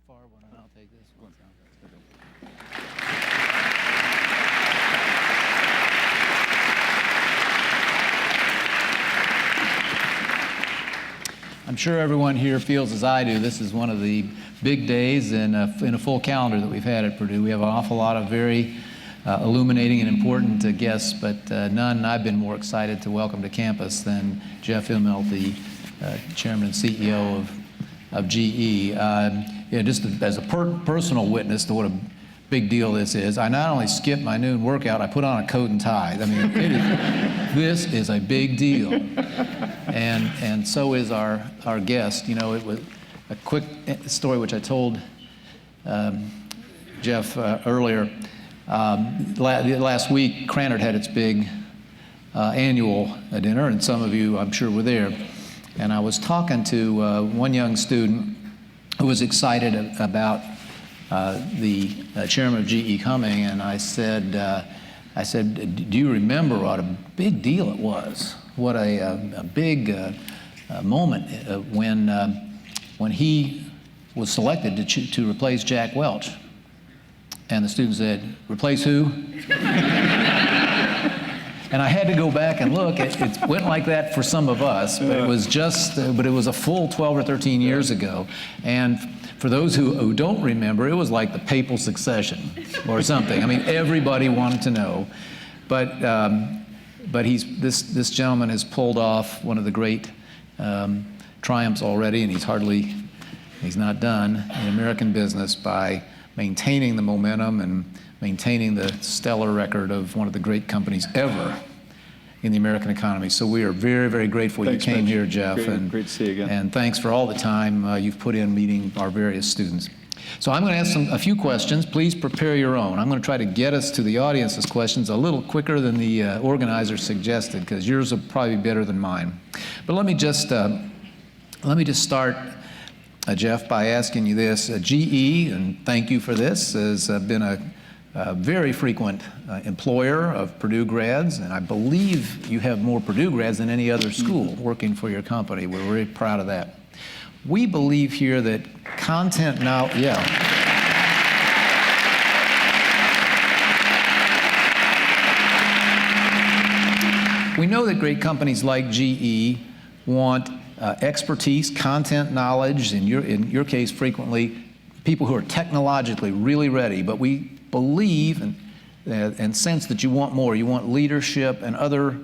far one, and I'll take this one. I'm sure everyone here feels as I do. This is one of the big days in a full calendar that we've had at Purdue. We have an awful lot of very illuminating and important guests, but none I've been more excited to welcome to campus than Jeff Immelt, the chairman and CEO of GE. Just as a personal witness to what a big deal this is, I not only skipped my noon workout, I put on a coat and tie. I mean, this is a big deal. And so is our guest. You know, it was a quick story which I told Jeff earlier. Last week, Krannert had its big annual dinner, and some of you, I'm sure, were there. And I was talking to one young student who was excited about the chairman of GE coming, and I said, do you remember what a big deal it was? What a big moment when he was selected to replace Jack Welch. And the student said, replace who? And I had to go back and look. It went like that for some of us, but it was a full 12 or 13 years ago. And for those who don't remember, it was like the papal succession or something. I mean, everybody wanted to know. But this gentleman has pulled off one of the great triumphs already, and he's not done in American business by maintaining the momentum and maintaining the stellar record of one of the great companies ever in the American economy. So we are very, very grateful you came here, Jeff. Great to see you again. And thanks for all the time you've put in meeting our various students. So I'm going to ask a few questions. Please prepare your own. I'm going to try to get us to the audience's questions a little quicker than the organizer suggested, because yours will probably be better than mine. But let me just start, Jeff, by asking you this. GE, and thank you for this, has been a very frequent employer of Purdue grads, and I believe you have more Purdue grads than any other school working for your company. We're very proud of that. We believe here that content now, we know that great companies like GE want expertise, content knowledge, in your case frequently people who are technologically really ready, but we believe and sense that you want more. You want leadership and other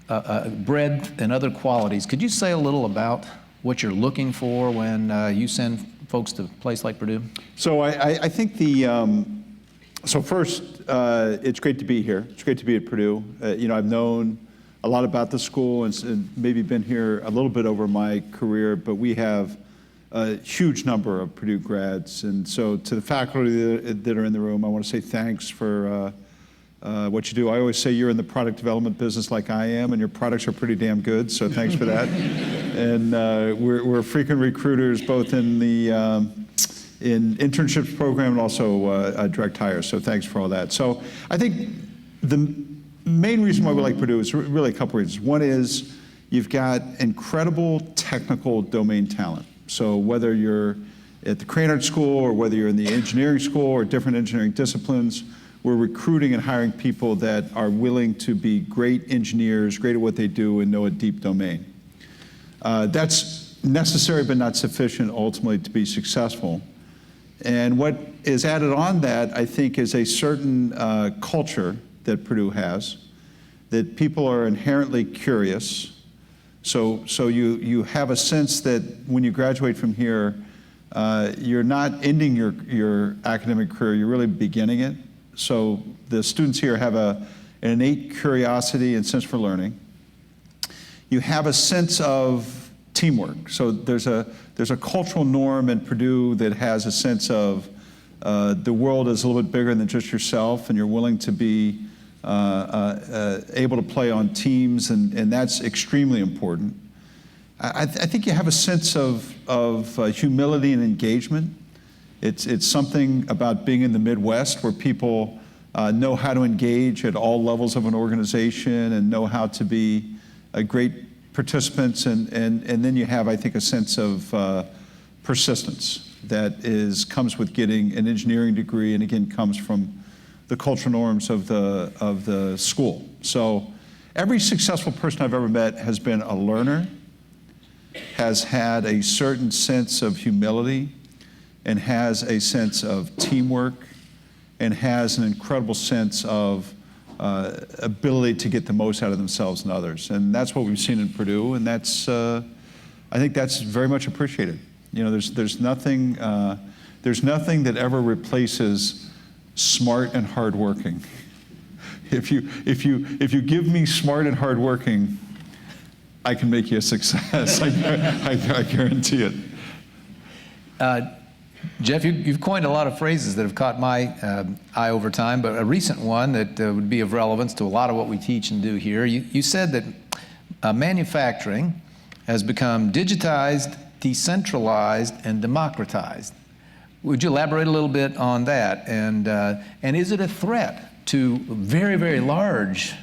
breadth and other qualities. Could you say a little about what you're looking for when you send folks to a place like Purdue? So I think so first, it's great to be here. It's great to be at Purdue. I've known a lot about the school and maybe been here a little bit over my career, but we have a huge number of Purdue grads. And so to the faculty that are in the room, I want to say thanks for what you do. I always say you're in the product development business like I am, and your products are pretty damn good, so thanks for that. And we're frequent recruiters both in the in internships program and also direct hire, so thanks for all that. So I think the main reason why we like Purdue is really a couple reasons. One is you've got incredible technical domain talent. So whether you're at the Krannert School or whether you're in the engineering school or different engineering disciplines, we're recruiting and hiring people that are willing to be great engineers, great at what they do, and know a deep domain. That's necessary but not sufficient ultimately to be successful. And what is added on that, I think, is a certain culture that Purdue has, that people are inherently curious. So you have a sense that when you graduate from here, you're not ending your academic career, you're really beginning it. So the students here have an innate curiosity and sense for learning. You have a sense of teamwork. So there's a cultural norm in Purdue that has a sense of the world is a little bit bigger than just yourself, and you're willing to be able to play on teams, and that's extremely important. I think you have a sense of humility and engagement. It's something about being in the Midwest where people know how to engage at all levels of an organization and know how to be great participants, and then you have, I think, a sense of persistence. that comes with getting an engineering degree, and again, comes from the cultural norms of the school. So every successful person I've ever met has been a learner, has had a certain sense of humility, and has a sense of teamwork, and has an incredible sense of ability to get the most out of themselves and others. And that's what we've seen in Purdue, and that's, I think that's very much appreciated. You know, there's nothing that ever replaces smart and hardworking. If you give me smart and hardworking, I can make you a success. I guarantee it. Jeff, you've coined a lot of phrases that have caught my eye over time, but a recent one that would be of relevance to a lot of what we teach and do here. You said that manufacturing has become digitized, decentralized, and democratized. Would you elaborate a little bit on that? And is it a threat to very, very large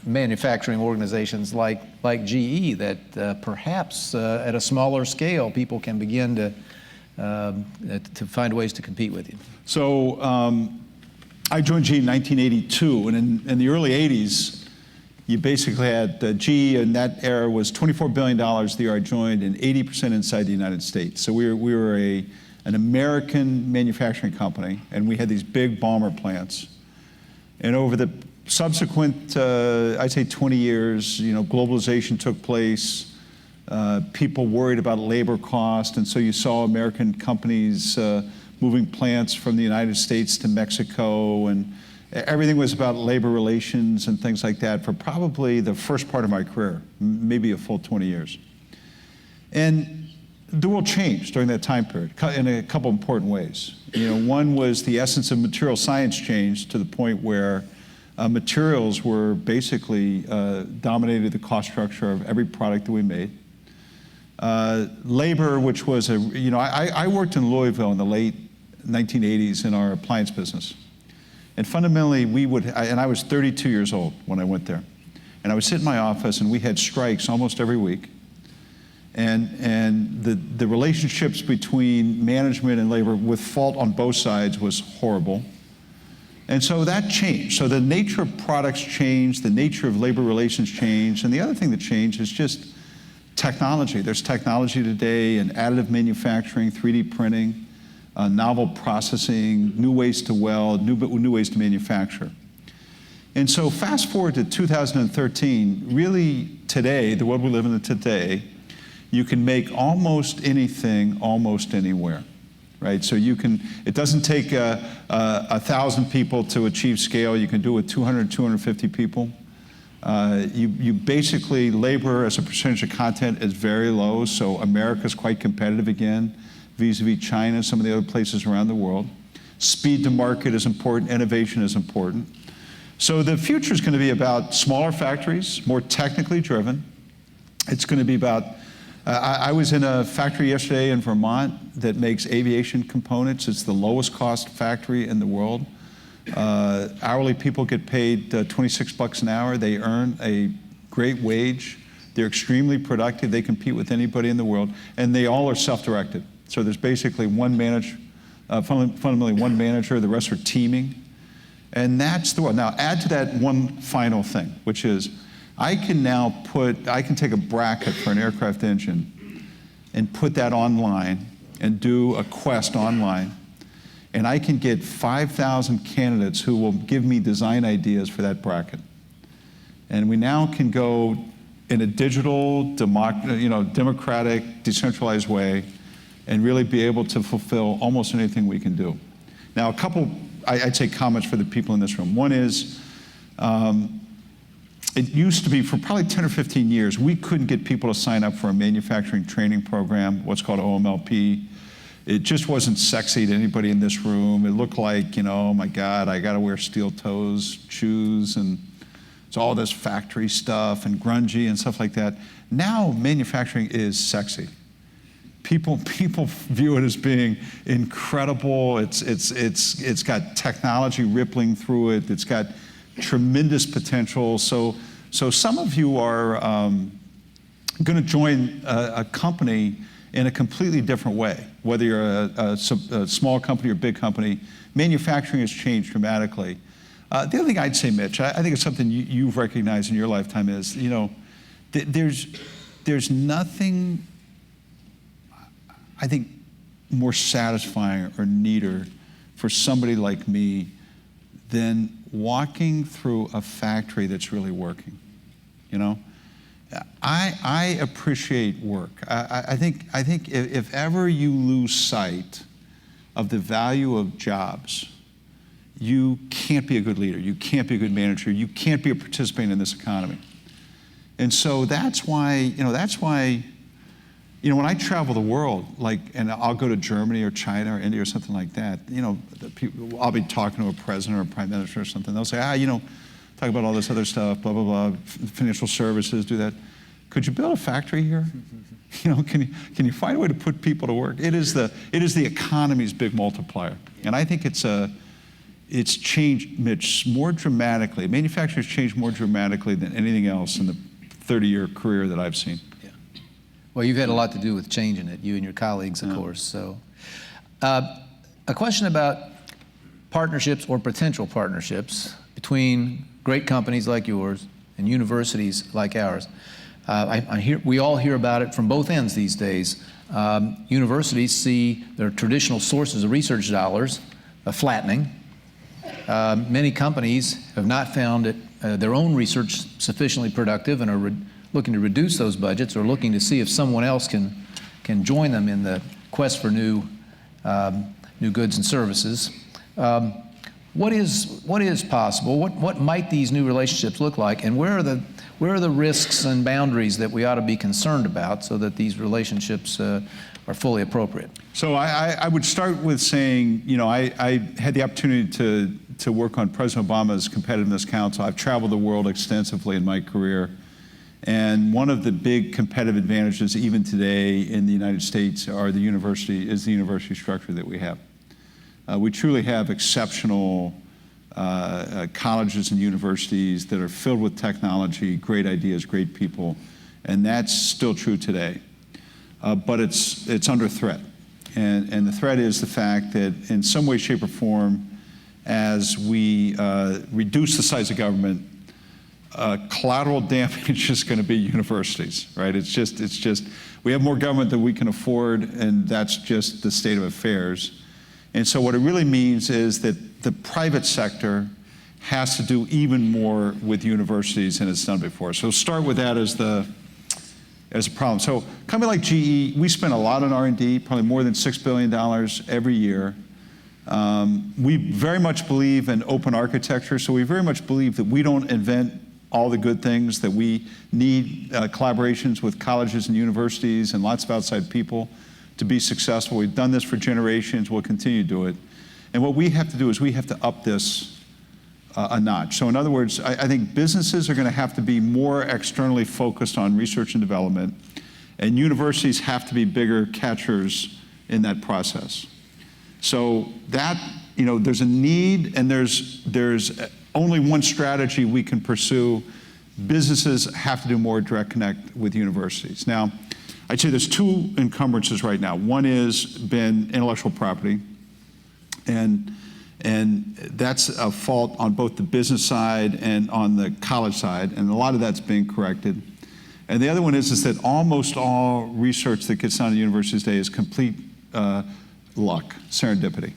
manufacturing organizations like GE that perhaps at a smaller scale people can begin to find ways to compete with you? So I joined GE in 1982, and in the early 80s, you basically had GE in that era was $24 billion the year I joined, and 80% inside the United States. So we were an American manufacturing company, and we had these big bomber plants. And over the subsequent, I'd say 20 years, you know, globalization took place. People worried about labor cost, and so you saw American companies moving plants from the United States to Mexico, and everything was about labor relations and things like that for probably the first part of my career, maybe a full 20 years. And the world changed during that time period in a couple important ways. You know, one was the essence of material science changed to the point where materials were basically dominated the cost structure of every product that we made. Labor, which was I worked in Louisville in the late 1980s in our appliance business. And fundamentally, and I was 32 years old when I went there. And I would sit in my office, and we had strikes almost every week. And the relationships between management and labor with fault on both sides was horrible. And so that changed. So the nature of products changed, the nature of labor relations changed, and the other thing that changed is just technology. There's technology today in additive manufacturing, 3D printing, novel processing, new ways to weld, new ways to manufacture. And so fast forward to 2013, really today, the world we live in today, you can make almost anything, almost anywhere, right? So it doesn't take 1,000 people to achieve scale. You can do it with 200, 250 people. You basically, labor as a percentage of content is very low, so America's quite competitive again, vis-a-vis China, some of the other places around the world. Speed to market is important, innovation is important. So the future is going to be about smaller factories, more technically driven. It's going to be about, I was in a factory yesterday in Vermont that makes aviation components. It's the lowest cost factory in the world. Hourly people get paid $26 an hour. They earn a great wage. They're extremely productive. They compete with anybody in the world, and they all are self-directed. So there's basically one manager, fundamentally one manager. The rest are teaming, and that's the one. Now add to that one final thing, which is I can take a bracket for an aircraft engine and put that online and do a quest online. And I can get 5,000 candidates who will give me design ideas for that bracket. And we now can go in a digital, democratic, decentralized way and really be able to fulfill almost anything we can do. Now, a couple, I'd say, comments for the people in this room. One is, it used to be for probably 10 or 15 years, we couldn't get people to sign up for a manufacturing training program, what's called OMLP. It just wasn't sexy to anybody in this room. It looked like, oh my God, I gotta wear steel toes shoes, and it's all this factory stuff and grungy and stuff like that. Now manufacturing is sexy. People view it as being incredible. It's got technology rippling through it. It's got tremendous potential. So some of you are going to join a company in a completely different way. whether you're a small company or big company, manufacturing has changed dramatically. The other thing I'd say, Mitch, I think it's something you've recognized in your lifetime is, there's nothing, I think, more satisfying or neater for somebody like me than walking through a factory that's really working. I appreciate work. I think if ever you lose sight of the value of jobs, you can't be a good leader. You can't be a good manager. You can't be a participant in this economy. And so that's why, when I travel the world, and I'll go to Germany or China or India or something like that, I'll be talking to a president or a prime minister or something. They'll say, talk about all this other stuff, blah, blah, blah, financial services, do that. Could you build a factory here? Can you find a way to put people to work? It is the economy's big multiplier. And I think it's changed, Mitch, more dramatically. Manufacturing's changed more dramatically than anything else in the 30-year career that I've seen. Yeah. Well, you've had a lot to do with changing it, you and your colleagues, of course. So, a question about partnerships or potential partnerships between great companies like yours and universities like ours. We all hear about it from both ends these days. Universities see their traditional sources of research dollars flattening. Many companies have not found their own research sufficiently productive and are looking to reduce those budgets or looking to see if someone else can join them in the quest for new goods and services. What is possible? What might these new relationships look like, and where are the risks and boundaries that we ought to be concerned about so that these relationships are fully appropriate? So I would start with saying, I had the opportunity to work on President Obama's Competitiveness Council. I've traveled the world extensively in my career, and one of the big competitive advantages, even today in the United States, is the university structure that we have. We truly have exceptional colleges and universities that are filled with technology, great ideas, great people, and that's still true today. But it's under threat. And the threat is the fact that in some way, shape, or form, as we reduce the size of government, collateral damage is going to be universities, right? It's just we have more government than we can afford, and that's just the state of affairs. And so what it really means is that the private sector has to do even more with universities than it's done before. So start with that as a problem. So a company like GE, we spend a lot on R&D, probably more than $6 billion every year. We very much believe in open architecture, so we very much believe that we don't invent all the good things, that we need collaborations with colleges and universities and lots of outside people to be successful. We've done this for generations, we'll continue to do it. And what we have to do is we have to up this a notch. So in other words, I think businesses are going to have to be more externally focused on research and development, and universities have to be bigger catchers in that process. So that, there's a need, and there's only one strategy we can pursue. Businesses have to do more direct connect with universities. Now, I'd say there's two encumbrances right now. One has been intellectual property, and that's a fault on both the business side and on the college side, and a lot of that's being corrected. And the other one is that almost all research that gets done at universities today is complete luck, serendipity.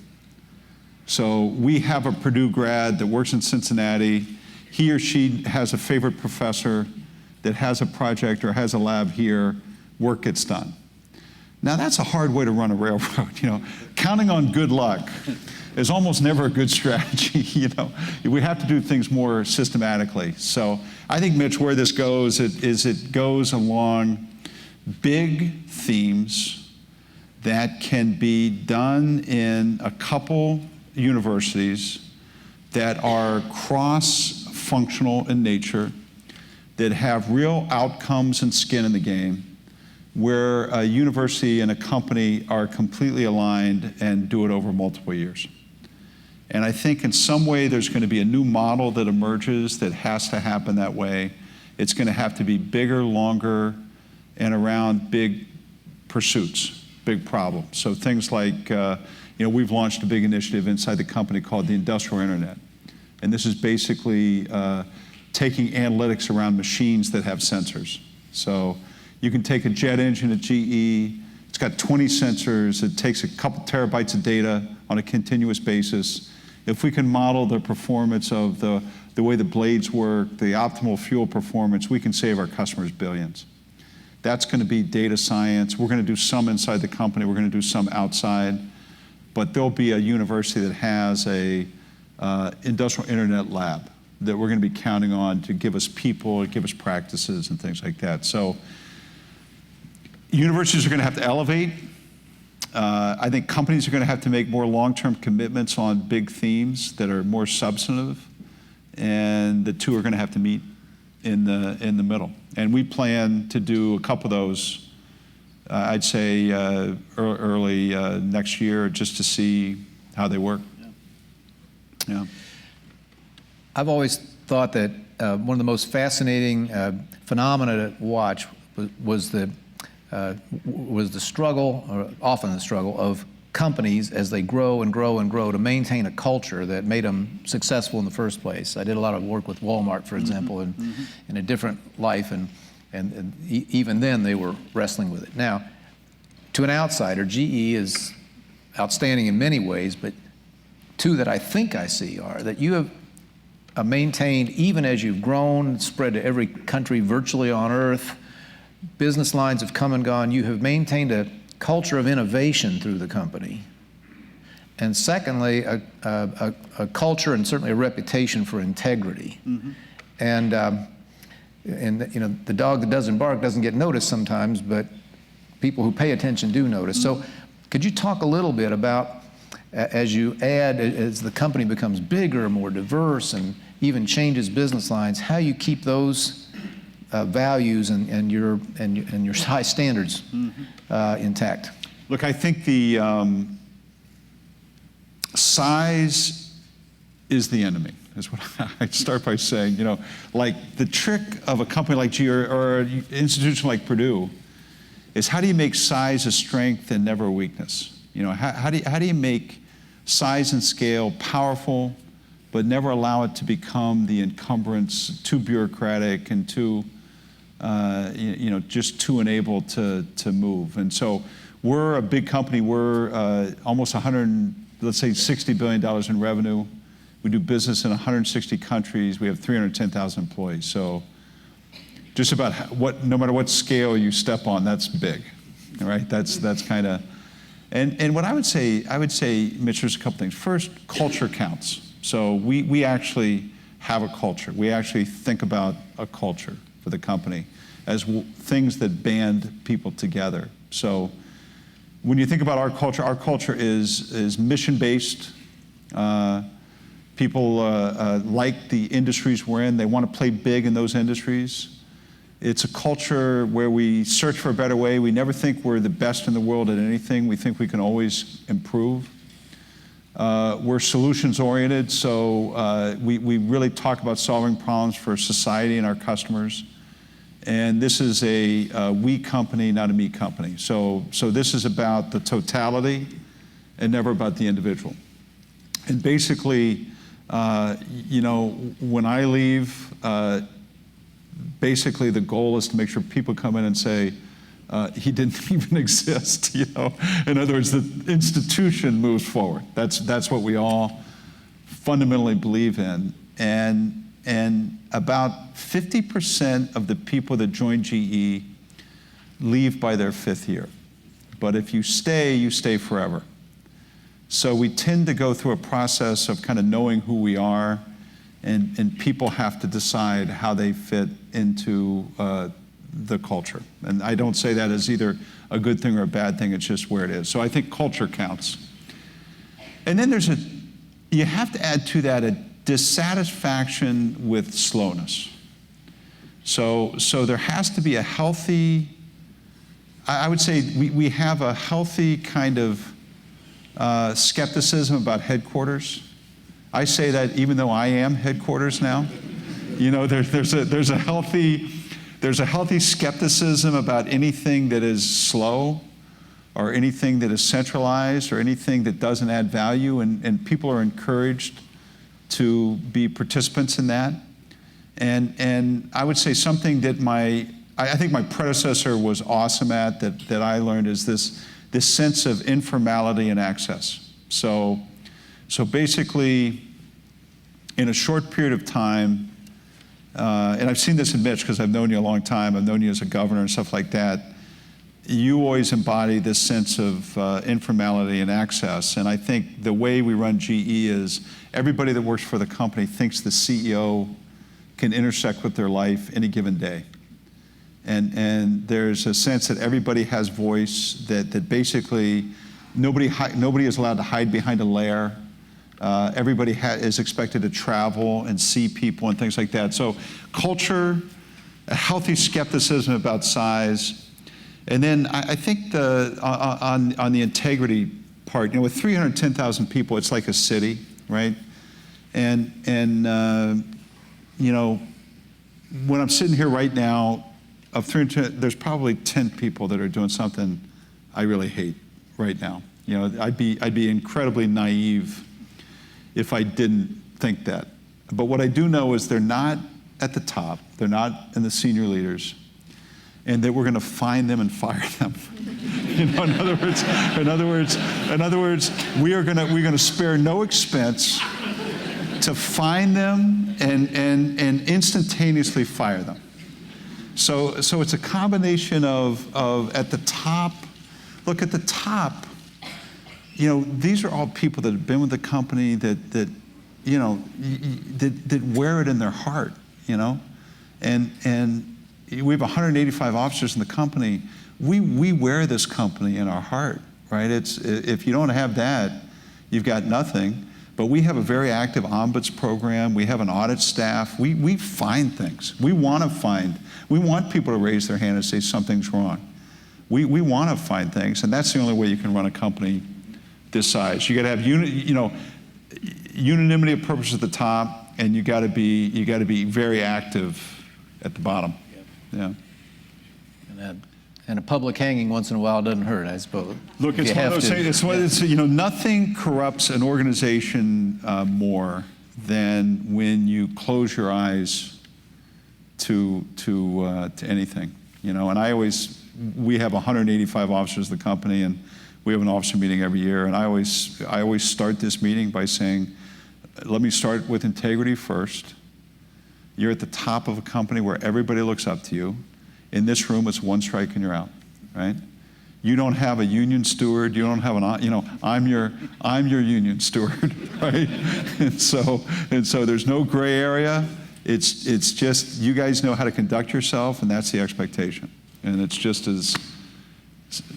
So we have a Purdue grad that works in Cincinnati. He or she has a favorite professor that has a project or has a lab here. Work gets done. Now that's a hard way to run a railroad. Counting on good luck is almost never a good strategy. We have to do things more systematically. So I think, Mitch, where this goes is it goes along big themes that can be done in a couple universities that are cross-functional in nature, that have real outcomes and skin in the game, where a university and a company are completely aligned and do it over multiple years. And I think in some way there's going to be a new model that emerges that has to happen that way. It's going to have to be bigger, longer, and around big pursuits, big problems. So things like, we've launched a big initiative inside the company called the Industrial Internet. And this is basically taking analytics around machines that have sensors. So you can take a jet engine at GE, it's got 20 sensors, it takes a couple terabytes of data on a continuous basis. If we can model the performance of the way the blades work, the optimal fuel performance, we can save our customers billions. That's going to be data science. We're going to do some inside the company, we're going to do some outside, but there'll be a university that has a industrial internet lab that we're going to be counting on to give us people, give us practices and things like that. So universities are going to have to elevate. I think companies are going to have to make more long-term commitments on big themes that are more substantive, and the two are going to have to meet in the middle. And we plan to do a couple of those, I'd say early next year, just to see how they work. Yeah. I've always thought that one of the most fascinating phenomena to watch was the struggle, or often the struggle, of companies as they grow and grow and grow to maintain a culture that made them successful in the first place. I did a lot of work with Walmart, for example, in a different life, and even then they were wrestling with it. Now, to an outsider, GE is outstanding in many ways, but two that I think I see are that you have maintained, even as you've grown, spread to every country virtually on earth, business lines have come and gone, you have maintained a culture of innovation through the company. And secondly, a culture and certainly a reputation for integrity. And the dog that doesn't bark doesn't get noticed sometimes, but people who pay attention do notice. So could you talk a little bit about, as the company becomes bigger, more diverse, and even changes business lines, how you keep those values and your high standards intact? Look, I think the size is the enemy, is what I'd start by saying. Like the trick of a company like GE or an institution like Purdue is, how do you make size a strength and never a weakness? How do you make size and scale powerful, but never allow it to become the encumbrance, too bureaucratic and too, just too unable to move. And so we're a big company. We're almost $60 billion in revenue. We do business in 160 countries. We have 310,000 employees. So just about no matter what scale you step on, that's big, all right? That's kind of, and what I would say, Mitch, there's a couple things. First, culture counts. So we actually have a culture. We actually think about a culture for the company as things that band people together. So when you think about our culture is mission-based. People like the industries we're in. They want to play big in those industries. It's a culture where we search for a better way. We never think we're the best in the world at anything. We think we can always improve. We're solutions-oriented, so we really talk about solving problems for society and our customers. And this is a we company, not a me company. So this is about the totality and never about the individual. And basically, when I leave, basically the goal is to make sure people come in and say, he didn't even exist, In other words, the institution moves forward. That's what we all fundamentally believe in. And about 50% of the people that join GE leave by their 5th year. But if you stay forever. So we tend to go through a process of kind of knowing who we are, and people have to decide how they fit into the culture. And I don't say that as either a good thing or a bad thing, it's just where it is. So I think culture counts. And then you have to add to that a dissatisfaction with slowness. So there has to be a healthy, I would say we have a healthy kind of skepticism about headquarters. I say that even though I am headquarters now. There's a healthy skepticism about anything that is slow or anything that is centralized or anything that doesn't add value, and people are encouraged to be participants in that. And I would say something that I think my predecessor was awesome at, that I learned, is this sense of informality and access. So basically, in a short period of time, and I've seen this in Mitch because I've known you a long time, I've known you as a governor and stuff like that, you always embody this sense of informality and access. And I think the way we run GE is everybody that works for the company thinks the CEO can intersect with their life any given day. And there's a sense that everybody has voice, that basically nobody is allowed to hide behind a lair. Everybody is expected to travel and see people and things like that. So culture, a healthy skepticism about size, and then I think on the integrity part, with 310,000 people, it's like a city, right? And when I'm sitting here right now, of 310, there's probably 10 people that are doing something I really hate right now. I'd be incredibly naive if I didn't think that. But what I do know is they're not at the top, they're not in the senior leaders, and that we're going to find them and fire them. In other words, we're going to spare no expense to find them and instantaneously fire them. So it's a combination of at the top. Look, at the top, these are all people that have been with the company that wear it in their heart, and we have 185 officers in the company. We wear this company in our heart, right? If you don't have that, you've got nothing. But we have a very active ombuds program. We have an audit staff. We find things. We want people to raise their hand and say something's wrong. We want to find things, and that's the only way you can run a company this size. You got to have unanimity of purpose at the top, and you got to be very active at the bottom. Yeah. And a public hanging once in a while doesn't hurt, I suppose. Look, it's one of those things. Nothing corrupts an organization more than when you close your eyes to anything. And we have 185 officers of the company, and we have an officer meeting every year. And I always start this meeting by saying, let me start with integrity first. You're at the top of a company where everybody looks up to you. In this room, it's one strike and you're out, right? You don't have a union steward. You don't have I'm your union steward, right? And so there's no gray area. It's just you guys know how to conduct yourself, and that's the expectation. And it's just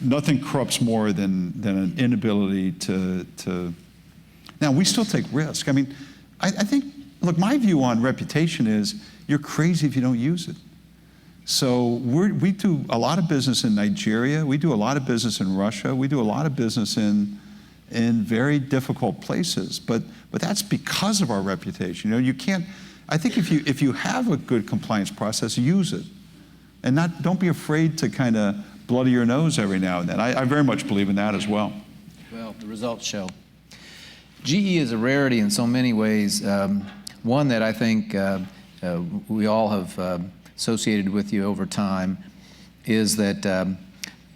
nothing corrupts more than an inability to. Now we still take risk. I mean, I think. Look, my view on reputation is you're crazy if you don't use it. So we do a lot of business in Nigeria. We do a lot of business in Russia. We do a lot of business in very difficult places. But that's because of our reputation. You can't. I think if you have a good compliance process, use it, and don't be afraid to kind of bloody your nose every now and then. I very much believe in that as well. Well, the results show. GE is a rarity in so many ways. One that I think we all have associated with you over time is that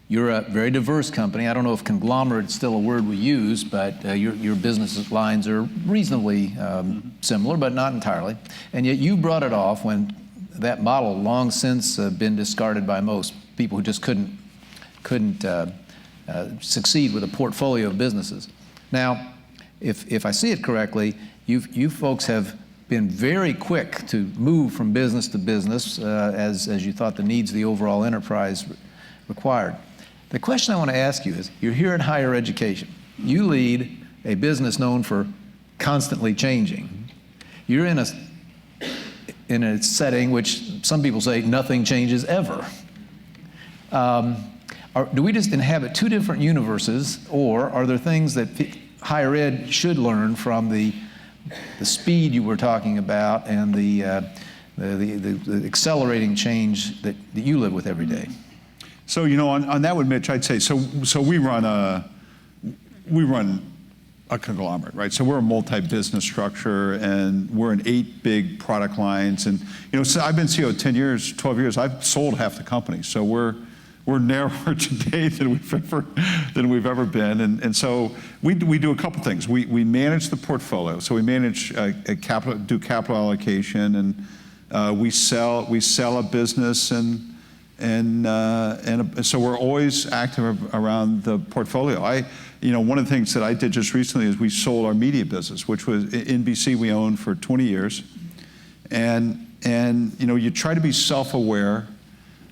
you're a very diverse company. I don't know if conglomerate is still a word we use, but your business lines are reasonably similar, but not entirely. And yet you brought it off when that model long since been discarded by most people who just couldn't succeed with a portfolio of businesses. Now, if I see it correctly, you folks have been very quick to move from business to business as you thought the needs of the overall enterprise required. The question I want to ask you is, you're here in higher education. You lead a business known for constantly changing. You're in a setting which some people say nothing changes ever. Do we just inhabit two different universes, or are there things that higher ed should learn from the speed you were talking about and the accelerating change that you live with every day? So, on that one, Mitch, I'd say, so we run a conglomerate, right? So we're a multi-business structure, and we're in 8 big product lines. And, so I've been CEO 10 years, 12 years. I've sold half the company. So we're narrower today than we've ever been. And so we do a couple things. We manage the portfolio. So we manage do capital allocation, and we sell a business, and so we're always active around the portfolio. One of the things that I did just recently is we sold our media business, which was NBC we owned for 20 years. And you try to be self-aware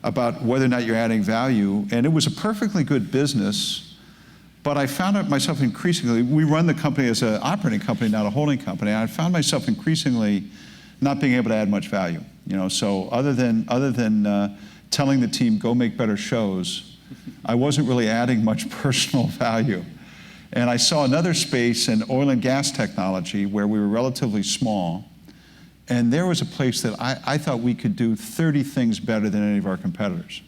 about whether or not you're adding value. And it was a perfectly good business, but I found out myself increasingly, we run the company as an operating company, not a holding company. And I found myself increasingly not being able to add much value. So other than telling the team, go make better shows, I wasn't really adding much personal value. And I saw another space in oil and gas technology where we were relatively small, and there was a place that I thought we could do 30 things better than any of our competitors.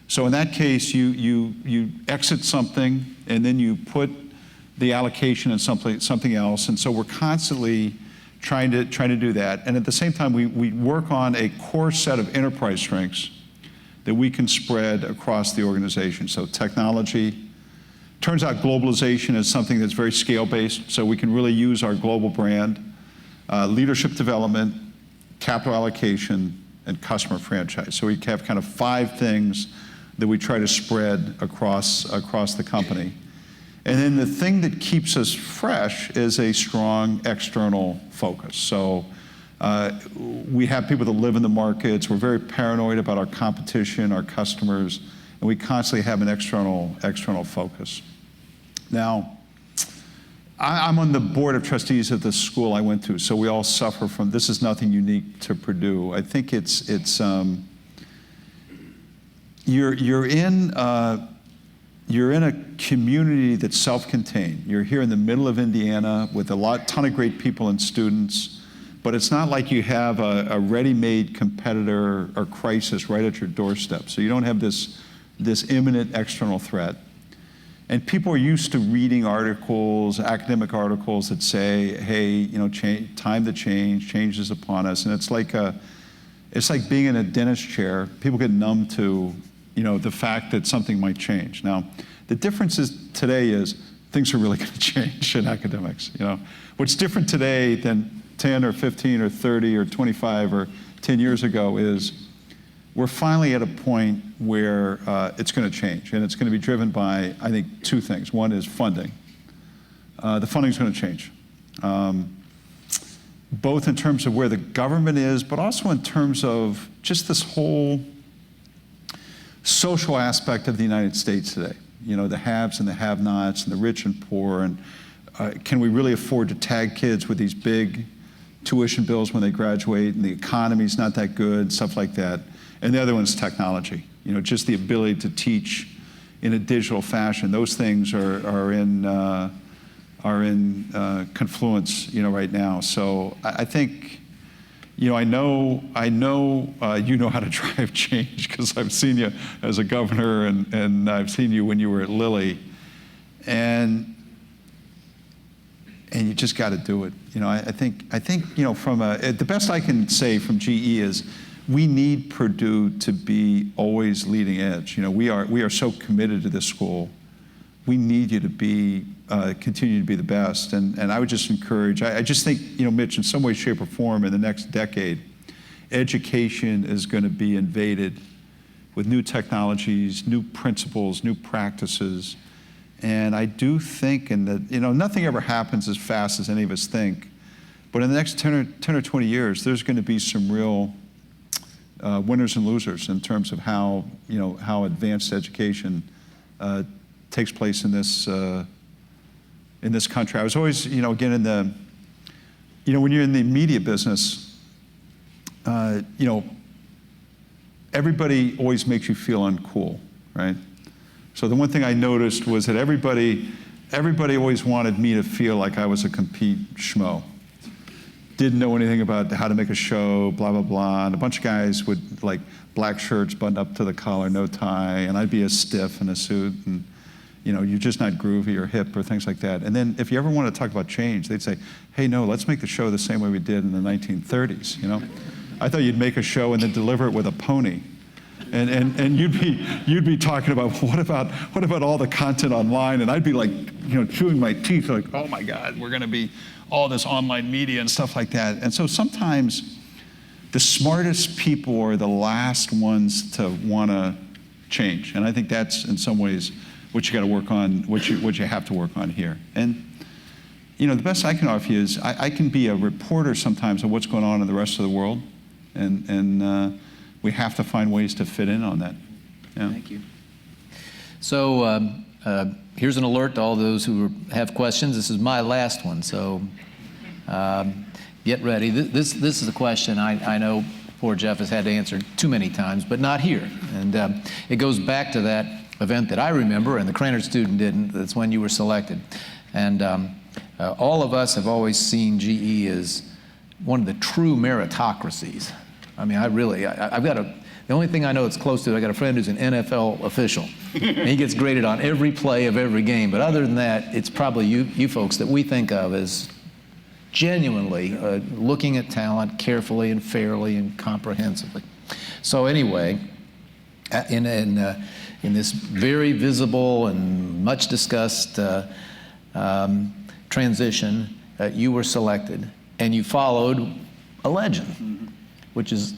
So in that case, you exit something, and then you put the allocation in something else, and so we're constantly trying to do that. And at the same time, we work on a core set of enterprise strengths that we can spread across the organization. So technology. Turns out globalization is something that's very scale-based, so we can really use our global brand. Leadership development, capital allocation, and customer franchise. So we have kind of 5 things that we try to spread across the company. And then the thing that keeps us fresh is a strong external focus. So we have people that live in the markets. We're very paranoid about our competition, our customers, and we constantly have an external focus. Now, I'm on the board of trustees at the school I went to, so we all suffer from, this is nothing unique to Purdue. I think you're in a community that's self-contained. You're here in the middle of Indiana with a ton of great people and students, but it's not like you have a ready-made competitor or crisis right at your doorstep. So you don't have this imminent external threat. And people are used to reading articles, academic articles that say, hey, time to change is upon us. And it's like being in a dentist chair. People get numb to, the fact that something might change. Now, the difference today is things are really going to change in academics. What's different today than 10 or 15 or 30 or 25 or 10 years ago is we're finally at a point where it's going to change, and it's going to be driven by, I think, 2 things. One is funding. The funding's going to change, both in terms of where the government is, but also in terms of just this whole social aspect of the United States today. The haves and the have-nots, and the rich and poor, and can we really afford to tag kids with these big tuition bills when they graduate, and the economy's not that good, stuff like that. And the other one is technology, just the ability to teach in a digital fashion. Those things are in confluence, right now. So I think, I know you know how to drive change because I've seen you as a governor, and I've seen you when you were at Lilly, and you just got to do it. I think from the best I can say from GE is, we need Purdue to be always leading edge. We are so committed to this school. We need you to continue to be the best. And I would just encourage, I just think, Mitch, in some way, shape, or form, in the next decade, education is going to be invaded with new technologies, new principles, new practices. And I do think, nothing ever happens as fast as any of us think, but in the next 10 or 20 years, there's going to be some real winners and losers in terms of how advanced education takes place in this country. I was always, again, when you're in the media business, everybody always makes you feel uncool, right? So the one thing I noticed was that everybody always wanted me to feel like I was a complete schmo. Didn't know anything about how to make a show, blah, blah, blah. And a bunch of guys would like black shirts buttoned up to the collar, no tie, and I'd be a stiff in a suit, and you're just not groovy or hip or things like that. And then if you ever want to talk about change, they'd say, hey, no, let's make the show the same way we did in the 1930s, I thought you'd make a show and then deliver it with a pony. And you'd be talking about, what about all the content online? And I'd be like, chewing my teeth, like, oh my God, we're going to be all this online media and stuff like that. And so sometimes the smartest people are the last ones to want to change. And I think that's in some ways what you got to work on, what you have to work on here. And the best I can offer you is I can be a reporter sometimes of what's going on in the rest of the world, and we have to find ways to fit in on that. Yeah. Thank you. So here's an alert to all those who have questions. This is my last one, so get ready. This is a question I know poor Jeff has had to answer too many times, but not here. And it goes back to that event that I remember, and the Cranard student didn't. That's when you were selected. And all of us have always seen GE as one of the true meritocracies. I mean, I've got the only thing I know it's close to, I got a friend who's an NFL official. And he gets graded on every play of every game. But other than that, it's probably you folks that we think of as genuinely looking at talent carefully and fairly and comprehensively. So anyway, in this very visible and much discussed transition, you were selected, and you followed a legend, which is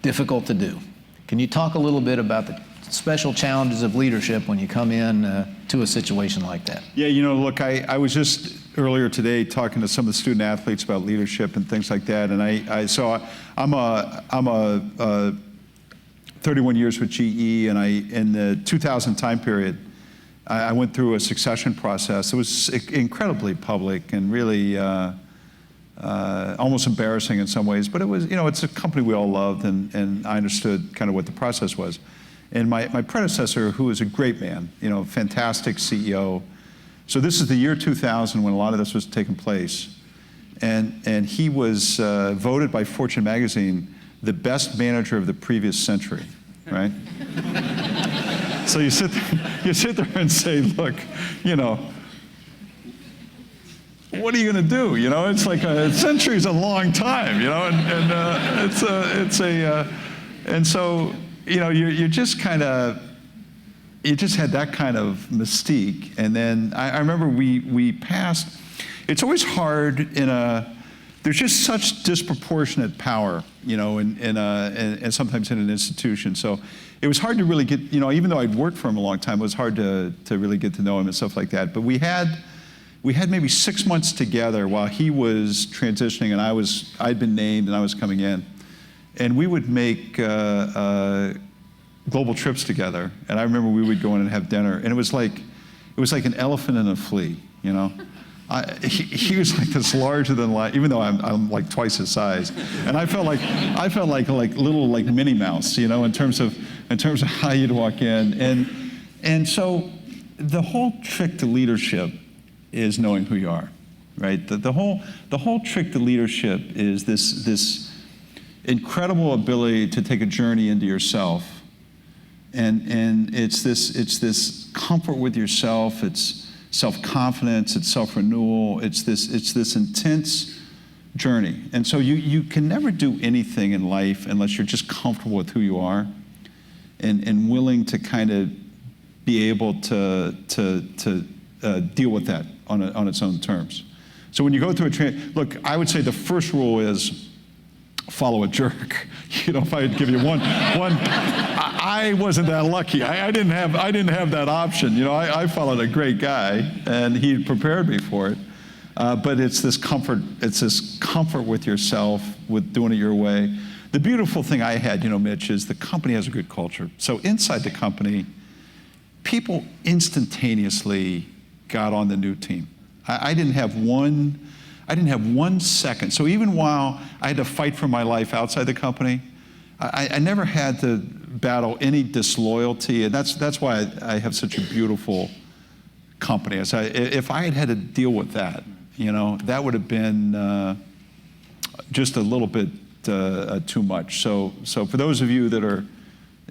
difficult to do. Can you talk a little bit about the special challenges of leadership when you come in to a situation like that? Yeah, look, I was just earlier today talking to some of the student athletes about leadership and things like that, and I'm a 31 years with GE, and in the 2000 time period, I went through a succession process. It was incredibly public and really almost embarrassing in some ways, but it was, it's a company we all loved, and I understood kind of what the process was. And my predecessor, who was a great man, fantastic CEO. So this is the year 2000 when a lot of this was taking place. And he was voted by Fortune magazine the best manager of the previous century, right? So you sit there and say, look, what are you going to do? It's like a century's a long time, and so you just had that kind of mystique. And then I remember we passed. It's always hard there's just such disproportionate power, and sometimes in an institution. So it was hard to really get, even though I'd worked for him a long time, it was hard to really get to know him and stuff like that. But we had maybe 6 months together while he was transitioning and I'd been named and I was coming in. And we would make global trips together. And I remember we would go in and have dinner. And it was like an elephant and a flea, He was like this larger than life, even though I'm like twice his size. And I felt like little like Minnie Mouse, in terms of how you'd walk in. And so the whole trick to leadership is knowing who you are, right? The whole trick to leadership is this incredible ability to take a journey into yourself, and it's this comfort with yourself. It's self-confidence. It's self-renewal. It's this intense journey. And so you can never do anything in life unless you're just comfortable with who you are, and willing to kind of be able to deal with that on its own terms. So when you go through look, I would say the first rule is follow a jerk. If I had give you one, I wasn't that lucky. I didn't have that option. I followed a great guy, and he prepared me for it. But it's this comfort. It's this comfort with yourself, with doing it your way. The beautiful thing I had, Mitch, is the company has a good culture. So inside the company, people instantaneously got on the new team. I didn't have one second. So even while I had to fight for my life outside the company, I never had to battle any disloyalty, and that's why I have such a beautiful company. If I had had to deal with that, that would have been just a little bit too much. So for those of you that are,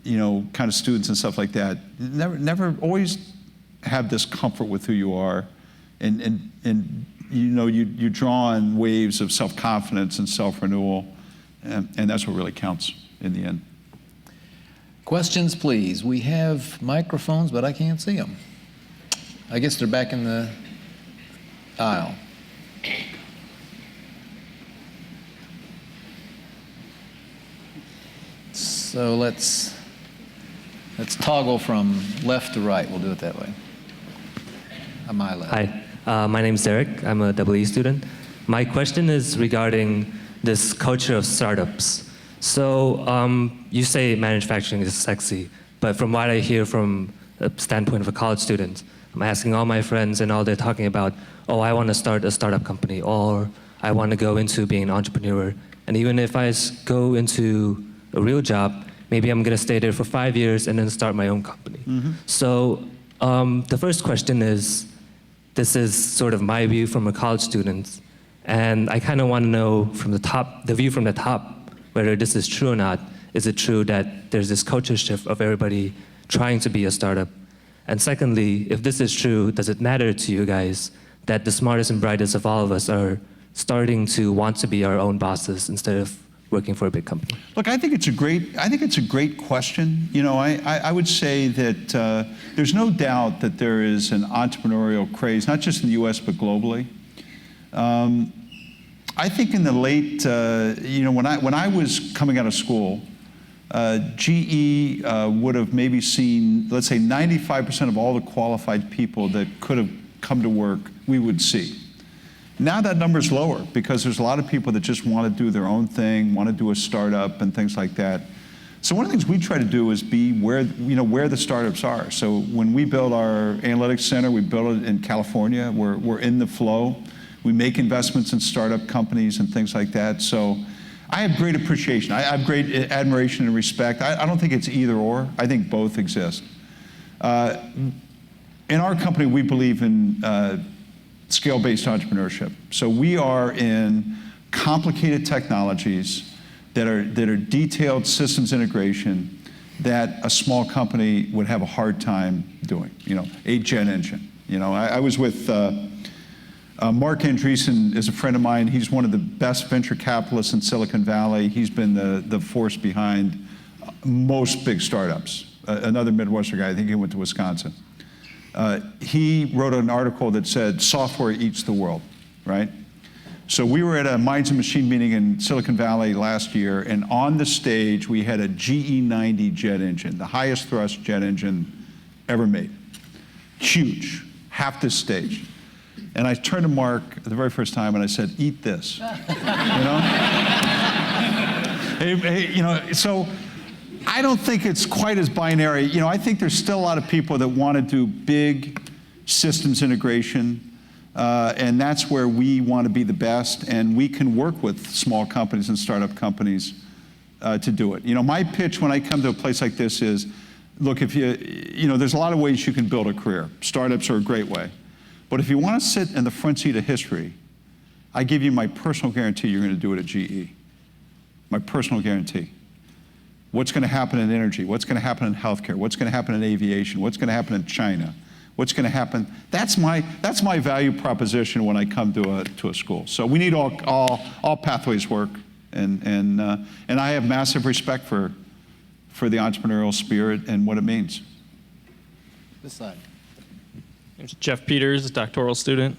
kind of students and stuff like that, never always have this comfort with who you are, and you draw on waves of self-confidence and self-renewal, and that's what really counts in the end. Questions, please. We have microphones, but I can't see them. I guess they're back in the aisle. So let's toggle from left to right. We'll do it that way. On my left. Hi, my name's Derek. I'm a EE student. My question is regarding this culture of startups. So you say manufacturing is sexy, but from what I hear from a standpoint of a college student, I'm asking all my friends and all they're talking about, oh, I want to start a startup company, or I want to go into being an entrepreneur. And even if I go into a real job, maybe I'm going to stay there for 5 years and then start my own company. Mm-hmm. So the first question is, this is sort of my view from a college student, and I kind of want to know from the view from the top, whether this is true or not. Is it true that there's this culture shift of everybody trying to be a startup? And secondly, if this is true, does it matter to you guys that the smartest and brightest of all of us are starting to want to be our own bosses instead of working for a big company? Look, I think it's a great question. I would say that there's no doubt that there is an entrepreneurial craze, not just in the U.S., but globally. I think in the late, when I was coming out of school, GE would have maybe seen, let's say, 95% of all the qualified people that could have come to work, we would see. Now that number's lower because there's a lot of people that just want to do their own thing, want to do a startup and things like that. So one of the things we try to do is be where the startups are. So when we build our analytics center, we build it in California. We're in the flow. We make investments in startup companies and things like that. So I have great appreciation. I have great admiration and respect. I don't think it's either or. I think both exist. In our company, we believe in scale-based entrepreneurship. So we are in complicated technologies that are detailed systems integration that a small company would have a hard time doing. A jet engine. I was with Mark Andreessen is a friend of mine. He's one of the best venture capitalists in Silicon Valley. He's been the force behind most big startups. Another Midwestern guy, I think he went to Wisconsin. He wrote an article that said, software eats the world, right? So we were at a Minds and Machine meeting in Silicon Valley last year, and on the stage, we had a GE90 jet engine, the highest thrust jet engine ever made. Huge, half this stage. And I turned to Mark the very first time and I said, eat this, So I don't think it's quite as binary. I think there's still a lot of people that want to do big systems integration, and that's where we want to be the best, and we can work with small companies and startup companies to do it. My pitch when I come to a place like this is, look, there's a lot of ways you can build a career. Startups are a great way. But if you want to sit in the front seat of history, I give you my personal guarantee you're going to do it at GE. My personal guarantee. What's going to happen in energy? What's going to happen in healthcare? What's going to happen in aviation? What's going to happen in China? What's going to happen? That's my value proposition when I come to a school. So we need all pathways work, and I have massive respect for the entrepreneurial spirit and what it means. This side. It's Jeff Peters, a doctoral student.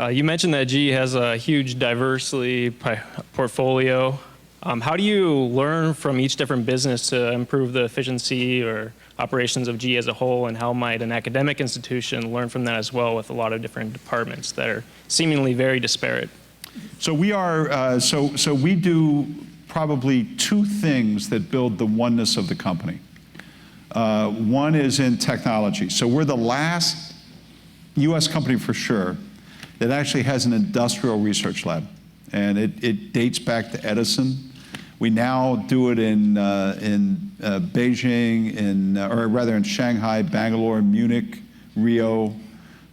You mentioned that GE has a huge diversity portfolio. How do you learn from each different business to improve the efficiency or operations of GE as a whole, and how might an academic institution learn from that as well with a lot of different departments that are seemingly very disparate? So we are, so we do probably two things that build the oneness of the company. One is in technology. So we're the last US company for sure that actually has an industrial research lab. And it dates back to Edison. We now do it in Beijing, or rather in Shanghai, Bangalore, Munich, Rio.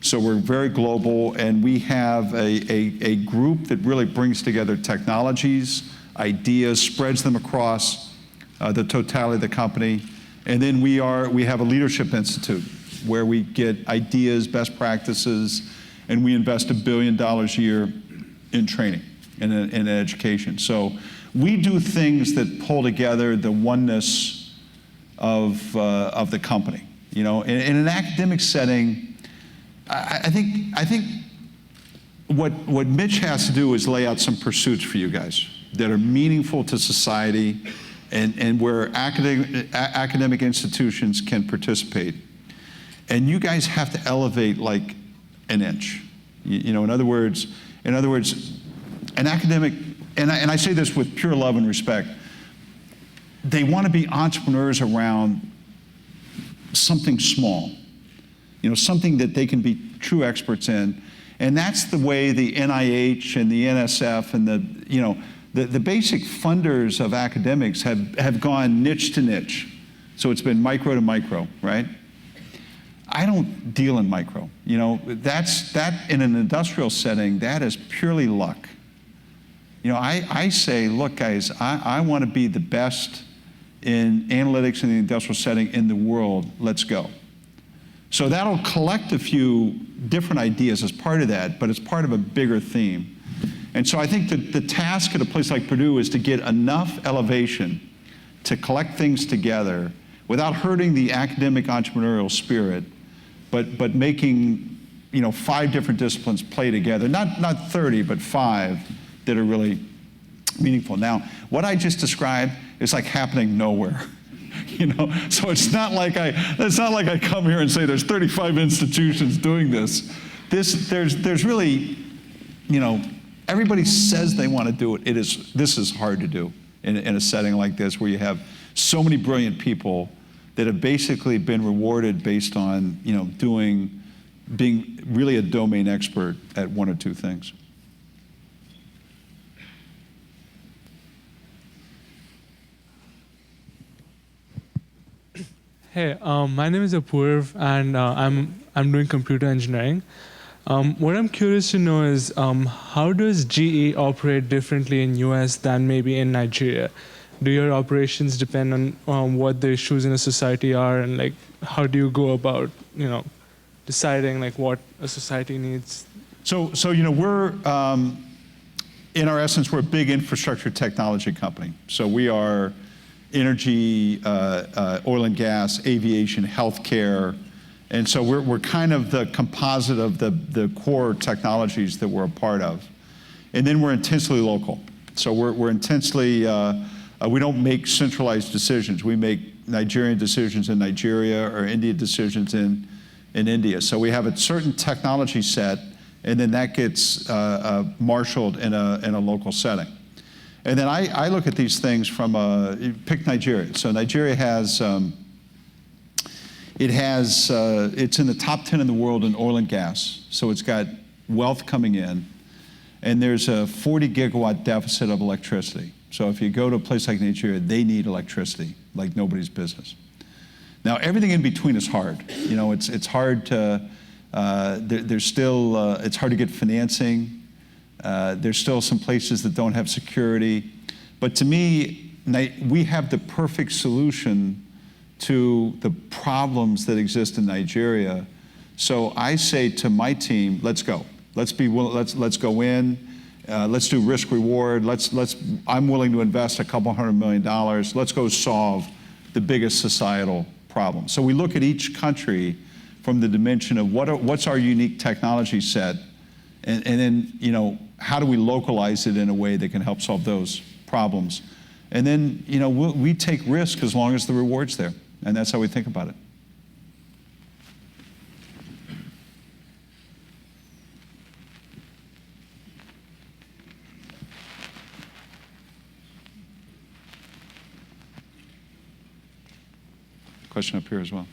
So we're very global, and we have a group that really brings together technologies, ideas, spreads them across the totality of the company. And then we have a leadership institute where we get ideas, best practices, and we invest $1 billion a year in training and in education. So we do things that pull together the oneness of the company. You know, in an academic setting, I think what Mitch has to do is lay out some pursuits for you guys that are meaningful to society and where academic institutions can participate. And you guys have to elevate like an inch. You know, in other words, an academic, and I say this with pure love and respect, they want to be entrepreneurs around something small, you know, something that they can be true experts in. And that's the way the NIH and the NSF and the basic funders of academics have gone niche to niche. So it's been micro to micro, right? I don't deal in micro. You know, that in an industrial setting, that is purely luck. You know, I say, look, guys, I want to be the best in analytics in the industrial setting in the world. Let's go. So that'll collect a few different ideas as part of that, but it's part of a bigger theme. And so I think that the task at a place like Purdue is to get enough elevation to collect things together without hurting the academic entrepreneurial spirit, but making, you know, 5 different disciplines play together, not 30, but 5 that are really meaningful. Now, what I just described is like happening nowhere. You know, so it's not like I come here and say there's 35 institutions doing this. There's really, you know, everybody says they want to do it. This is hard to do in a setting like this where you have so many brilliant people that have basically been rewarded based on, you know, being really a domain expert at 1 or 2 things. Hey, my name is Apurv, and I'm doing computer engineering. What I'm curious to know is how does GE operate differently in US than maybe in Nigeria? Do your operations depend on what the issues in a society are, and like how do you go about, you know, deciding like what a society needs? So you know, we're in our essence, we're a big infrastructure technology company. So we are energy, oil and gas, aviation, healthcare. And so we're kind of the composite of the core technologies that we're a part of. And then we're intensely local. So we're intensely, we don't make centralized decisions. We make Nigerian decisions in Nigeria or Indian decisions in India. So we have a certain technology set, and then that gets marshaled in a local setting. And then I look at these things from pick Nigeria. So Nigeria has, it's in the top 10 in the world in oil and gas. So it's got wealth coming in, and there's a 40 gigawatt deficit of electricity. So if you go to a place like Nigeria, they need electricity like nobody's business. Now everything in between is hard. You know, it's hard to, there's still, it's hard to get financing. There's still some places that don't have security. But to me, we have the perfect solution to the problems that exist in Nigeria. So I say to my team, let's go. Let's go in. Let's do risk reward. I'm willing to invest $200 million. Let's go solve the biggest societal problem. So we look at each country from the dimension of what's our unique technology set, and then, you know, how do we localize it in a way that can help solve those problems? And then, you know, we take risk as long as the reward's there. And that's how we think about it. Question up here as well.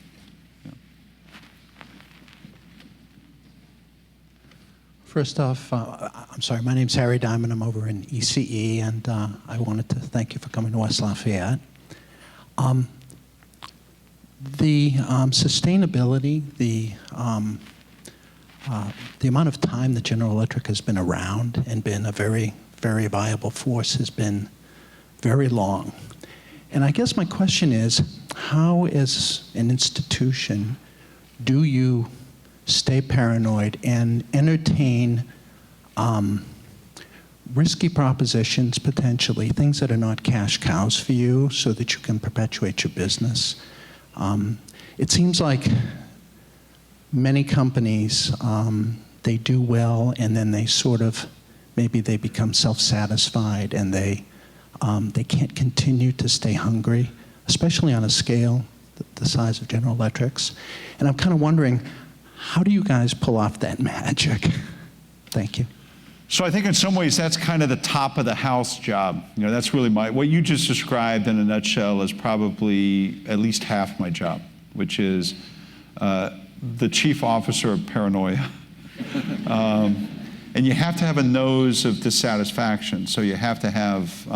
First off, I'm sorry, my name's Harry Diamond. I'm over in ECE, and I wanted to thank you for coming to West Lafayette. The sustainability, the amount of time that General Electric has been around and been a very, very viable force has been very long. And I guess my question is, how, as an institution, do you stay paranoid and entertain risky propositions, potentially, things that are not cash cows for you, so that you can perpetuate your business? It seems like many companies, they do well, and then they sort of, maybe they become self-satisfied, and they can't continue to stay hungry, especially on a scale the size of General Electric's. And I'm kind of wondering, how do you guys pull off that magic? Thank you. So I think in some ways that's kind of the top of the house job. You know, that's really what you just described in a nutshell is probably at least half my job, which is the chief officer of paranoia. And you have to have a nose of dissatisfaction. So you have to have,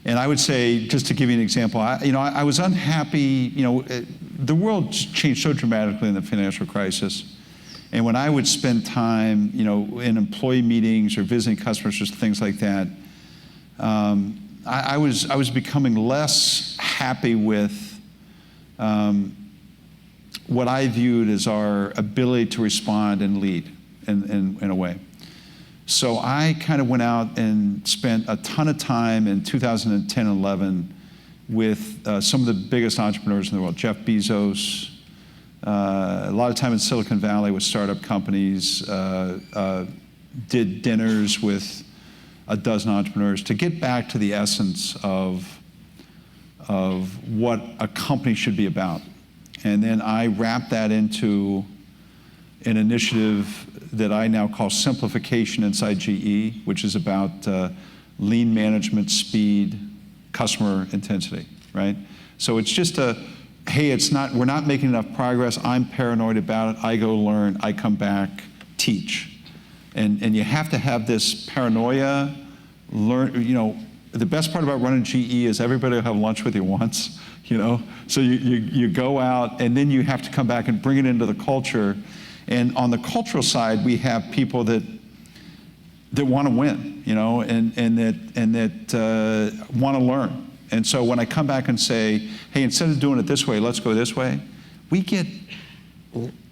and I would say, just to give you an example, I was unhappy. The world changed so dramatically in the financial crisis. And when I would spend time, in employee meetings or visiting customers or things like that, I was becoming less happy with what I viewed as our ability to respond and lead in a way. So I kind of went out and spent a ton of time in 2010 and 11 with some of the biggest entrepreneurs in the world, Jeff Bezos, a lot of time in Silicon Valley with startup companies, did dinners with a dozen entrepreneurs to get back to the essence of what a company should be about. And then I wrapped that into an initiative that I now call simplification inside GE, which is about lean management, speed, customer intensity, right? So it's just hey, we're not making enough progress. I'm paranoid about it. I go learn, I come back, teach. And you have to have this paranoia, the best part about running GE is everybody will have lunch with you once, So you go out, and then you have to come back and bring it into the culture. And on the cultural side, we have people that want to win, and that want to learn. And so when I come back and say, hey, instead of doing it this way, let's go this way, we get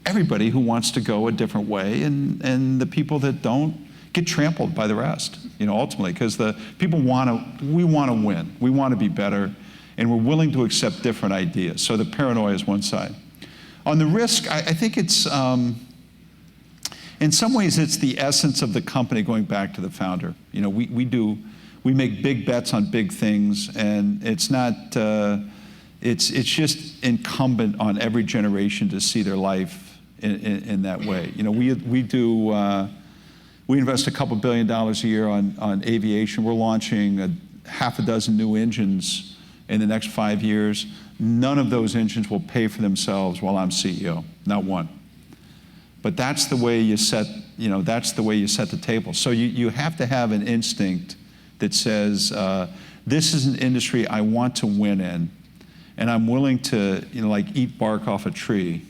everybody who wants to go a different way, and the people that don't get trampled by the rest, ultimately, because the people we want to win, we want to be better, and we're willing to accept different ideas. So the paranoia is one side. On the risk, I think it's, in some ways, it's the essence of the company going back to the founder. We make big bets on big things, and it's not, it's just incumbent on every generation to see their life in that way. We invest a couple $2 billion a year on aviation. We're launching half a dozen new engines in the next 5 years. None of those engines will pay for themselves while I'm CEO, not one. But that's the way you set, that's the way you set the table. So you have to have an instinct that says, this is an industry I want to win in, and I'm willing to, eat bark off a tree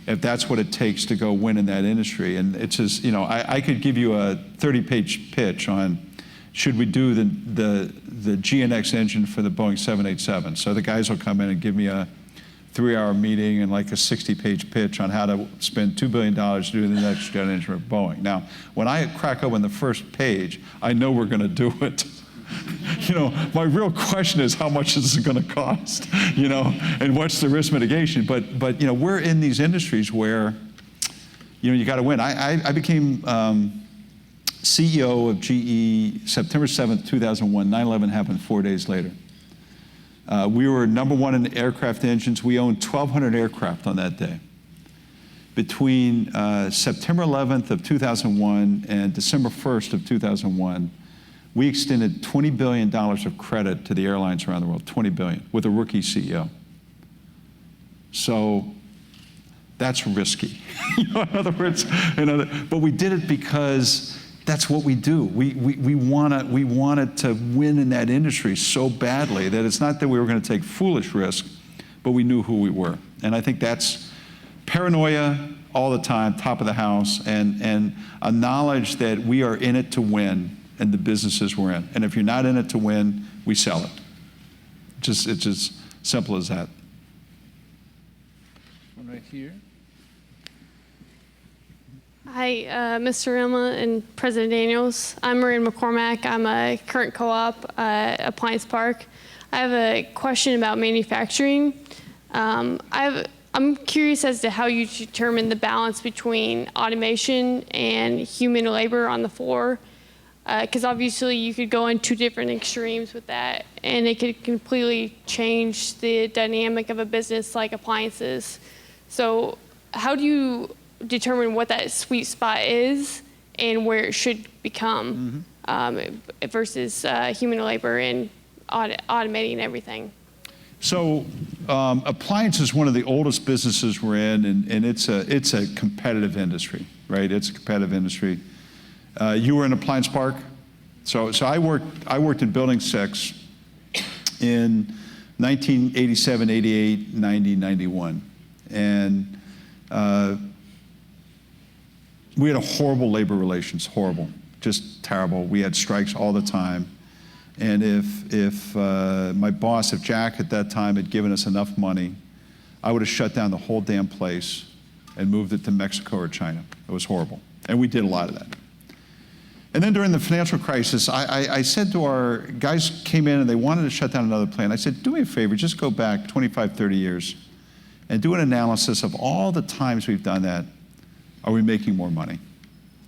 if that's what it takes to go win in that industry. And it's just, I could give you a 30-page pitch on should we do the GNX engine for the Boeing 787. So the guys will come in and give me a 3-hour meeting and like a 60-page pitch on how to spend $2 billion to do the next gen engine for Boeing. Now, when I crack open the first page, I know we're going to do it. My real question is how much is it going to cost, and what's the risk mitigation? But we're in these industries where, you got to win. I became CEO of GE September 7th, 2001. 9/11 happened 4 days later. We were #1 in aircraft engines. We owned 1,200 aircraft on that day. Between September 11th of 2001 and December 1st of 2001, we extended $20 billion of credit to the airlines around the world, $20 billion, with a rookie CEO. So that's risky. In other words, but we did it because that's what we do. We wanted to win in that industry so badly that it's not that we were going to take foolish risk, but we knew who we were. And I think that's paranoia all the time, top of the house, and a knowledge that we are in it to win. and the businesses we're in. And if you're not in it to win, we sell it. It's just simple as that. One right here. Hi, Mr. Immelt and President Daniels. I'm Maureen McCormack. I'm a current co-op at Appliance Park. I have a question about manufacturing. I'm curious as to how you determine the balance between automation and human labor on the floor, because obviously you could go in two different extremes with that, and it could completely change the dynamic of a business like appliances. So how do you determine what that sweet spot is and where it should become versus human labor and automating everything? So appliance is one of the oldest businesses we're in, and it's a competitive industry, right? It's a competitive industry. You were in Appliance Park, so I worked in Building 6 in 1987, 88, 90, 91, and we had a horrible labor relations, horrible, just terrible. We had strikes all the time. And if my boss, if Jack at that time had given us enough money, I would have shut down the whole damn place and moved it to Mexico or China. It was horrible. And we did a lot of that. And then during the financial crisis, I said to our guys came in and they wanted to shut down another plant. I said, do me a favor, just go back 25, 30 years and do an analysis of all the times we've done that. Are we making more money?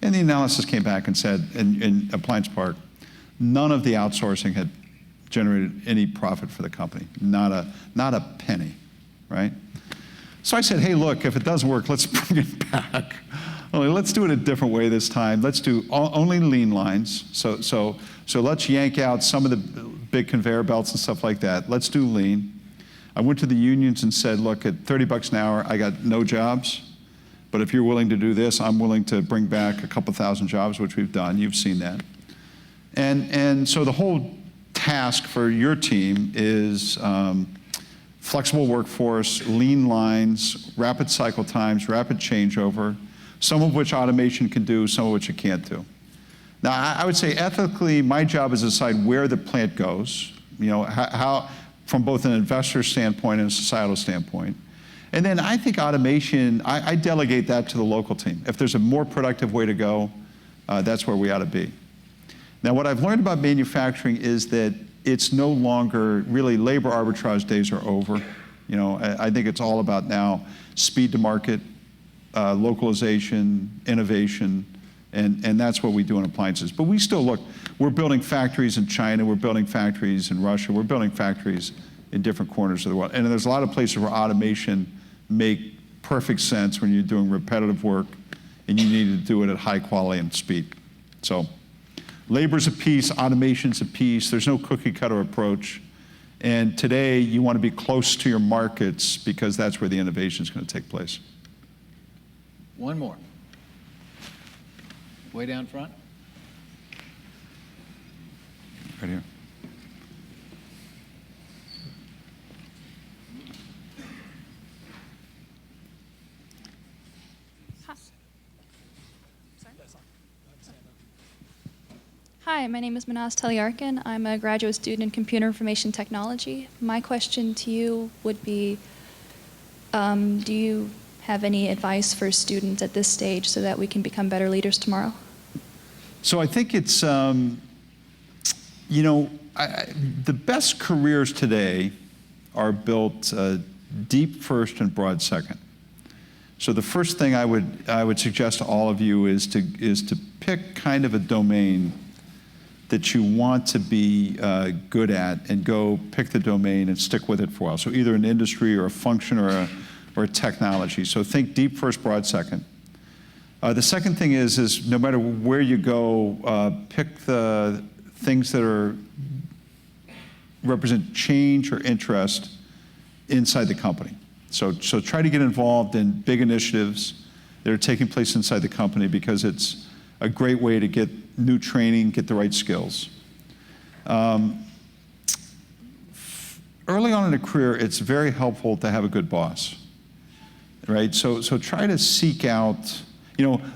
And the analysis came back and said, in Appliance Park, none of the outsourcing had generated any profit for the company, not a penny, right? So I said, hey, look, if it doesn't work, let's bring it back. Only let's do it a different way this time. Let's do only lean lines. So let's yank out some of the big conveyor belts and stuff like that. Let's do lean. I went to the unions and said, look, at $30 an hour, I got no jobs. But if you're willing to do this, I'm willing to bring back a couple thousand jobs, which we've done. You've seen that. And so the whole task for your team is flexible workforce, lean lines, rapid cycle times, rapid changeover, some of which automation can do, some of which it can't do. Now, I would say ethically, my job is to decide where the plant goes, how from both an investor standpoint and a societal standpoint. And then I think automation, I delegate that to the local team. If there's a more productive way to go, that's where we ought to be. Now, what I've learned about manufacturing is that it's no longer, really, labor arbitrage days are over. I think it's all about now speed to market, localization, innovation, and that's what we do in appliances. But we still look, we're building factories in China, we're building factories in Russia, we're building factories in different corners of the world. And there's a lot of places where automation make perfect sense when you're doing repetitive work and you need to do it at high quality and speed. So labor's a piece, automation's a piece, there's no cookie cutter approach. And today you want to be close to your markets because that's where the innovation is going to take place. One more. Way down front. Right here. Hi, my name is Manaz Taliarkin. I'm a graduate student in computer information technology. My question to you would be, do you have any advice for students at this stage so that we can become better leaders tomorrow? So I think it's, the best careers today are built deep first and broad second. So the first thing I would suggest to all of you is to pick kind of a domain that you want to be good at and go pick the domain and stick with it for a while. So either an industry or a function or a technology. So think deep first, broad second. The second thing is no matter where you go, pick the things that represent change or interest inside the company. So try to get involved in big initiatives that are taking place inside the company because it's a great way to get new training, get the right skills. Early on in a career, it's very helpful to have a good boss, right? So try to seek out,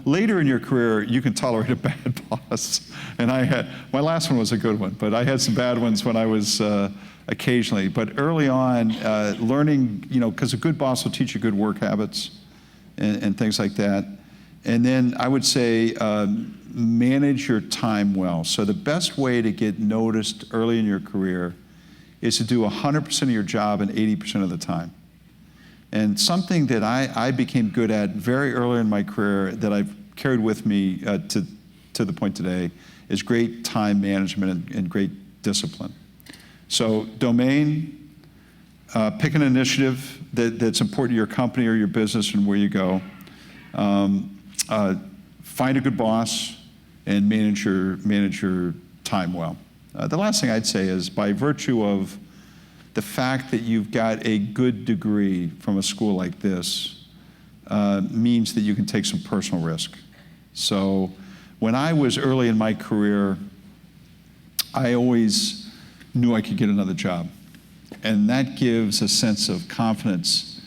later in your career, you can tolerate a bad boss. And my last one was a good one, but I had some bad ones when I was occasionally. But early on, learning, because a good boss will teach you good work habits and things like that. And then I would say manage your time well. So the best way to get noticed early in your career is to do 100% of your job in 80% of the time. And something that I became good at very early in my career that I've carried with me to the point today is great time management and great discipline. So domain, pick an initiative that's important to your company or your business and where you go. Find a good boss and manage your time well. The last thing I'd say is by virtue of the fact that you've got a good degree from a school like this means that you can take some personal risk. So when I was early in my career, I always knew I could get another job. And that gives a sense of confidence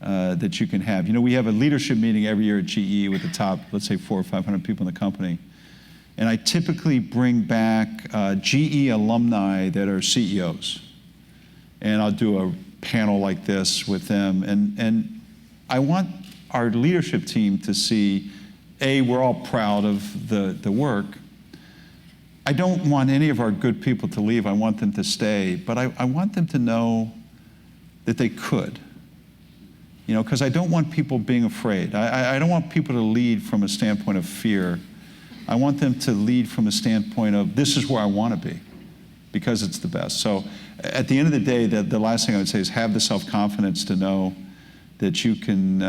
that you can have. We have a leadership meeting every year at GE with the top, let's say 400 or 500 people in the company. And I typically bring back GE alumni that are CEOs. And I'll do a panel like this with them. And I want our leadership team to see, A, we're all proud of the work. I don't want any of our good people to leave. I want them to stay. But I want them to know that they could. Because I don't want people being afraid. I don't want people to lead from a standpoint of fear. I want them to lead from a standpoint of, this is where I want to be, because it's the best. So at the end of the day, the last thing I would say is have the self-confidence to know that you can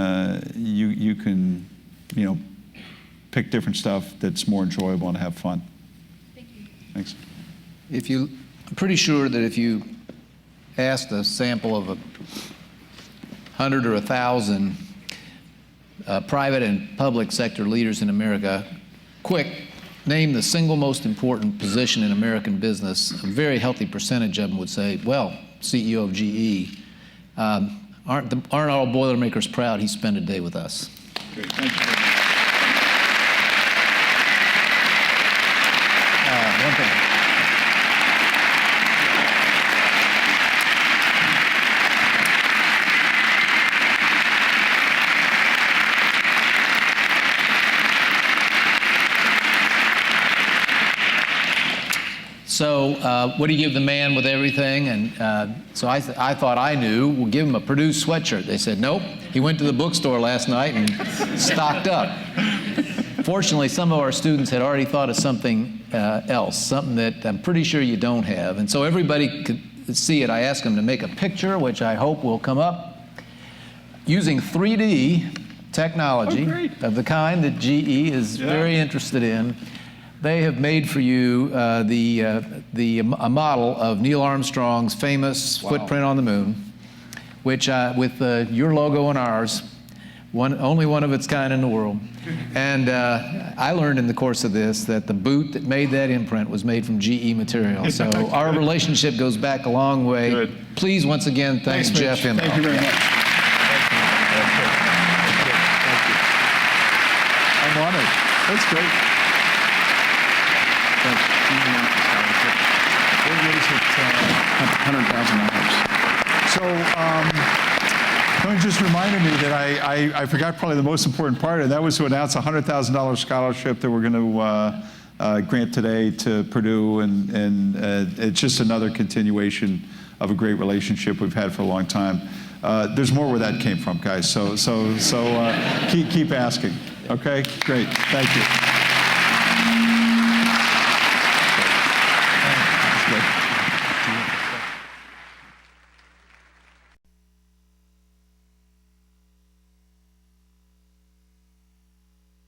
pick different stuff that's more enjoyable and have fun. Thank you. Thanks. I'm pretty sure that if you asked a sample of 100 or 1,000 private and public sector leaders in America, quick, name the single most important position in American business, a very healthy percentage of them would say, well, CEO of GE. Aren't all Boilermakers proud he spent a day with us? Great. Thank you. One thing. So what do you give the man with everything? And so I thought I knew. We'll give him a Purdue sweatshirt. They said, nope. He went to the bookstore last night and stocked up. Fortunately, some of our students had already thought of something else, something that I'm pretty sure you don't have. And so everybody could see it. I asked them to make a picture, which I hope will come up, using 3D technology of the kind that GE is very interested in. They have made for you a model of Neil Armstrong's famous footprint on the moon, which with your logo and ours, only one of its kind in the world. And I learned in the course of this that the boot that made that imprint was made from GE material. So our relationship goes back a long way. Good. Please, once again, thanks Jeff Immelt. Thank you very much. I'm honored. That's great. $100,000. So Tony just reminded me that I forgot probably the most important part, and that was to announce a $100,000 scholarship that we're going to grant today to Purdue, and it's just another continuation of a great relationship we've had for a long time. There's more where that came from, guys. So keep asking. Okay, great. Thank you.